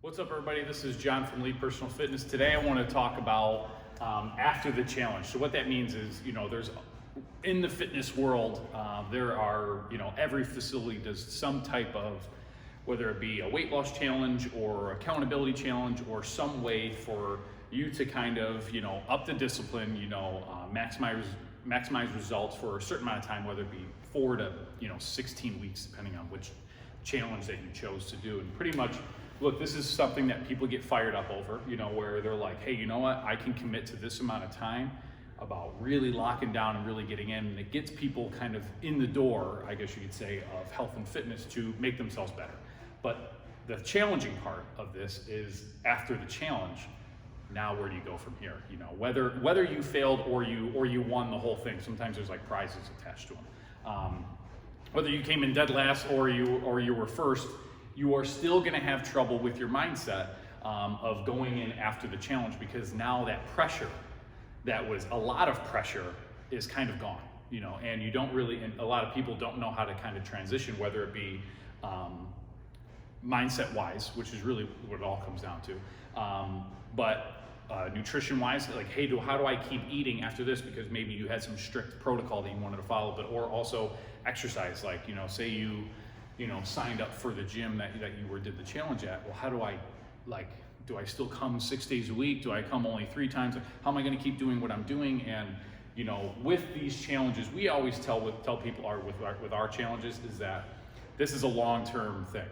What's up, everybody? This is John from Lead Personal Fitness. Today, I want to talk about after the challenge. So what that means is, there's in the fitness world, there are, every facility does some type of, whether it be a weight loss challenge or accountability challenge or some way for you to kind of, up the discipline, maximize results for a certain amount of time, whether it be 4 to 16 weeks, depending on which challenge that you chose to do. And pretty much, look, this is something that people get fired up over, where they're like, hey, you know what, I can commit to this amount of time about really locking down and really getting in. And it gets people kind of in the door, I guess you could say, of health and fitness to make themselves better. But the challenging part of this is after the challenge, now where do you go from here? Whether you failed or you won the whole thing. Sometimes there's like prizes attached to them. Whether you came in dead last or you were first, you are still going to have trouble with your mindset of going in after the challenge, because now that pressure, that was a lot of pressure, is kind of gone, and you don't really, and a lot of people don't know how to kind of transition, whether it be mindset wise, which is really what it all comes down to, but nutrition wise, like, hey, how do I keep eating after this? Because maybe you had some strict protocol that you wanted to follow, or also exercise, like, say you signed up for the gym that you did the challenge at. Well, how do I, do I still come 6 days a week? Do I come only 3 times? How am I going to keep doing what I'm doing? And, with these challenges, we always tell people with our challenges is that this is a long-term thing.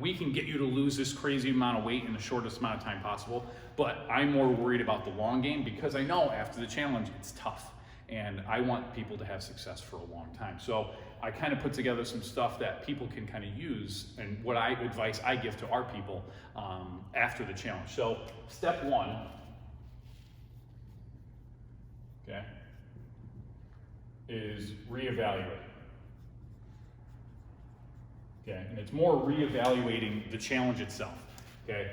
We can get you to lose this crazy amount of weight in the shortest amount of time possible, but I'm more worried about the long game, because I know after the challenge, it's tough. And I want people to have success for a long time. So I kind of put together some stuff that people can kind of use, and what advice I give to our people after the challenge. So step 1, okay, is reevaluate. Okay, and it's more reevaluating the challenge itself. Okay,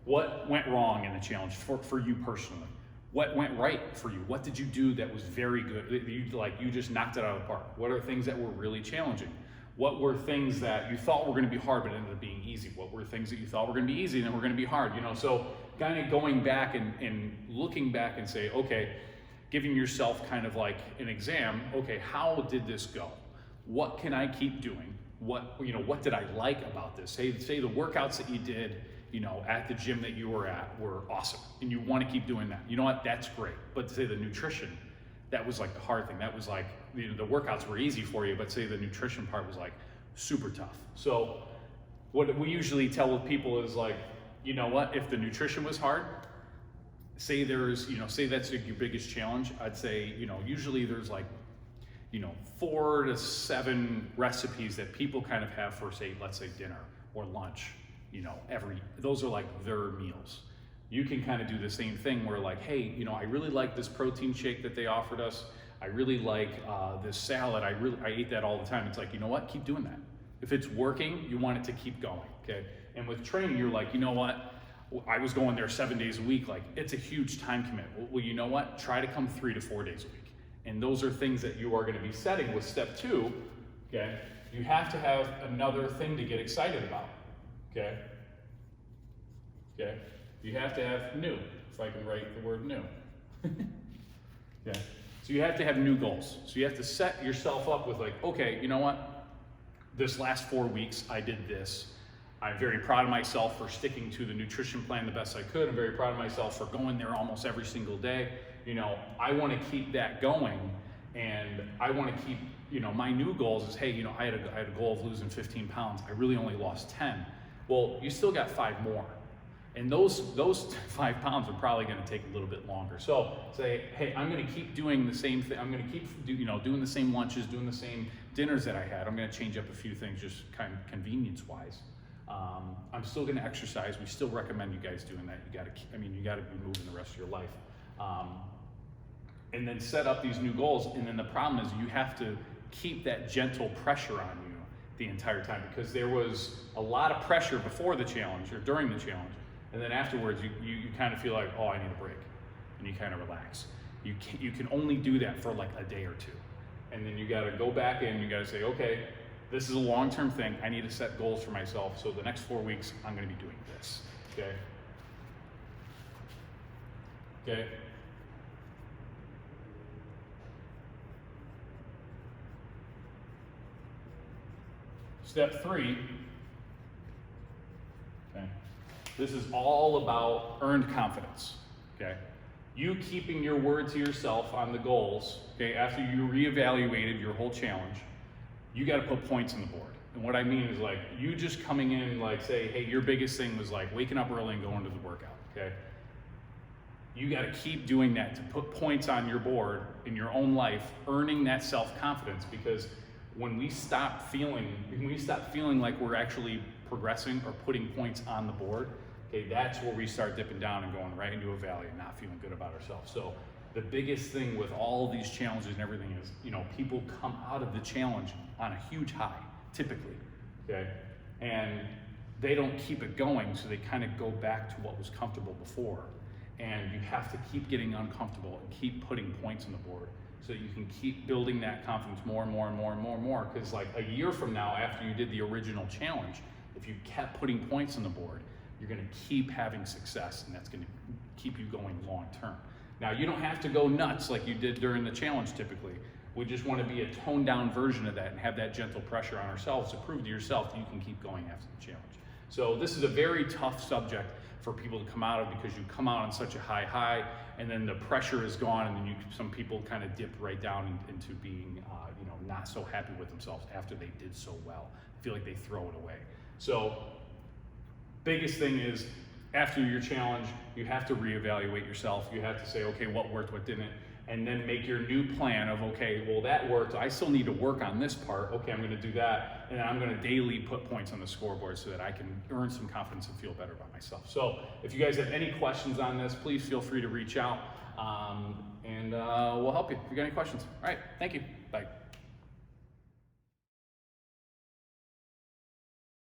what went wrong in the challenge for you personally? What went right for you? What did you do that was very good? You just knocked it out of the park. What are things that were really challenging? What were things that you thought were going to be hard but ended up being easy? What were things that you thought were going to be easy and then were going to be hard? So kind of going back and looking back and say, okay, giving yourself kind of like an exam. Okay, how did this go? What can I keep doing? What did I like about this? Say the workouts that you did, at the gym that you were at were awesome, and you want to keep doing that. You know what? That's great. But say the nutrition, that was like the hard thing. That was like, the workouts were easy for you, but say the nutrition part was like super tough. So what we usually tell with people is like, you know what? If the nutrition was hard, say say that's your biggest challenge, I'd say, usually there's like, 4 to 7 recipes that people kind of have for, let's say dinner or lunch. Those are like their meals. You can kind of do the same thing where, like, hey, I really like this protein shake that they offered us. I really like this salad. I ate that all the time. It's like, you know what? Keep doing that. If it's working, you want it to keep going, okay? And with training, you're like, you know what? I was going there 7 days a week. Like, it's a huge time commitment. Well, you know what? Try to come 3 to 4 days a week. And those are things that you are going to be setting with step 2, okay? You have to have another thing to get excited about. Okay? Okay? You have to have new, if I can write the word new. Yeah. So you have to have new goals. So you have to set yourself up with, like, okay, you know what? This last 4 weeks, I did this. I'm very proud of myself for sticking to the nutrition plan the best I could. I'm very proud of myself for going there almost every single day. I want to keep that going, and I want to keep, my new goals is, hey, I had a goal of losing 15 pounds. I really only lost 10. Well, you still got 5 more. And those 5 pounds are probably going to take a little bit longer. So say, hey, I'm going to keep doing the same thing. I'm going to keep doing the same lunches, doing the same dinners that I had. I'm going to change up a few things, just kind of convenience-wise. I'm still going to exercise. We still recommend you guys doing that. You got to be moving the rest of your life. And then set up these new goals. And then the problem is you have to keep that gentle pressure on you the entire time, because there was a lot of pressure before the challenge or during the challenge, and then afterwards you kind of feel like, oh, I need a break, and you kind of relax. You can only do that for like a day or two, and then you got to go back in. You got to say, okay, This is a long-term thing. I need to set goals for myself. So the next 4 weeks, I'm going to be doing this. Okay. Okay. Step 3. Okay. This is all about earned confidence. Okay. You keeping your word to yourself on the goals. Okay. After you reevaluated your whole challenge, you got to put points on the board. And what I mean is like you just coming in, like say, hey, your biggest thing was like waking up early and going to the workout. Okay. You got to keep doing that to put points on your board in your own life, earning that self-confidence, because when we stop feeling like we're actually progressing or putting points on the board, okay, that's where we start dipping down and going right into a valley and not feeling good about ourselves. So the biggest thing with all these challenges and everything is, people come out of the challenge on a huge high, typically, okay? And they don't keep it going, so they kind of go back to what was comfortable before. And you have to keep getting uncomfortable and keep putting points on the board so you can keep building that confidence more and more and more and more and more. Because like a year from now, after you did the original challenge, if you kept putting points on the board, you're gonna keep having success, and that's gonna keep you going long term. Now, you don't have to go nuts like you did during the challenge typically. We just wanna be a toned down version of that and have that gentle pressure on ourselves to prove to yourself that you can keep going after the challenge. So this is a very tough subject for people to come out of, because you come out on such a high, and then the pressure is gone, and then some people kind of dip right down into being, not so happy with themselves after they did so well. I feel like they throw it away. So, biggest thing is, after your challenge, you have to reevaluate yourself. You have to say, okay, what worked, what didn't, and then make your new plan of, okay, well that worked, I still need to work on this part, okay, I'm gonna do that, and then I'm gonna daily put points on the scoreboard so that I can earn some confidence and feel better about myself. So if you guys have any questions on this, please feel free to reach out, and we'll help you if you got any questions. All right, thank you, bye.